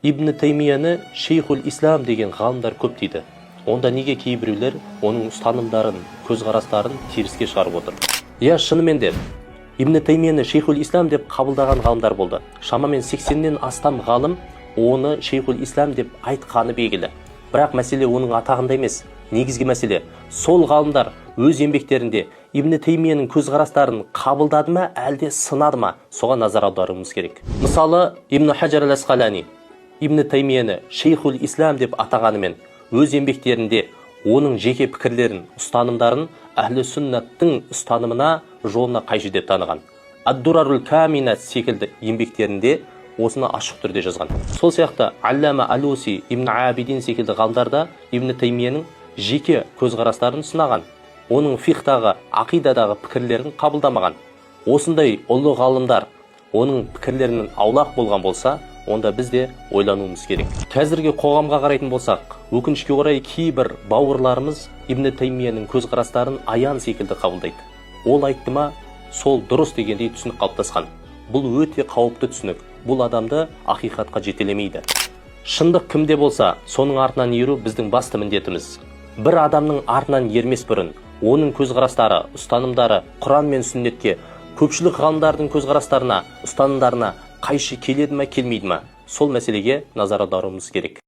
Ибн Таймияны Шейхул Ислам деген ғалымдар көп дейді. Онда неге кейбіреулер оның ұстанымдарын, көзқарастарын теріске шығарып отыр? Я, шынымен де Ибн Таймияны Шейхул Ислам деп қабылдаған ғалымдар болды. Шамамен 80-нен астам ғалым оны Шейхул Ислам деп айтқаны белгілі. Бірақ мәселе оның атағында емес. Негізгі мәселе, сол ғалымдар өз еңбектерінде Ибн Таймияның көзқарастарын қабылдады ма, әлде сынады ма? Соған назар аударуымыз керек. Мысалы, Ибн Хаджар ал-Асқалани Ибн Таймияны Шейхул Ислам деп атағанымен, өз еңбектерінде оның жеке пікірлерін, ұстанымдарын әхлі сүннаттың ұстанымына, жолына қайшы деп таныған. Ад-Дурарул Камина секілді еңбектерінде осыны ашық түрде жазған. Сол сияқты Аллама Алуси, Ибн Абидин секілді ғалымдарда Ибн Таймияның жеке көзқарастарын сынаған. Оның фихтағы, ақидадағы пікірлерін қабылдамаған. Осындай ұлы ғалымдар оның пікірлерінен аулақ болған болса, онда біз де ойлануымыз керек. Қазіргі қоғамға қарайтын болсақ, өкінішке орай кейбір бауырларымыз Ибн Таймияның көзқарастарын аян секілді қабылдайды. Ол айтты ма, сол дұрыс дегендей түсінік қалыптасқан. Бұл өте қауіпті түсінік. Бұл адамды ақиқатқа жетелемейді. Шындық кімде болса, соның артынан еру біздің басты міндетіміз. Бір адамның артынан ермес бұрын, оның көзқарастары, ұстанымдары Құран мен сүннетке, көпшілік ғалымдардың көзқарастарына, ұстанымдарына қайшы келеді ме, келмейді ме? Сол мәселеге назар аударуымыз керек.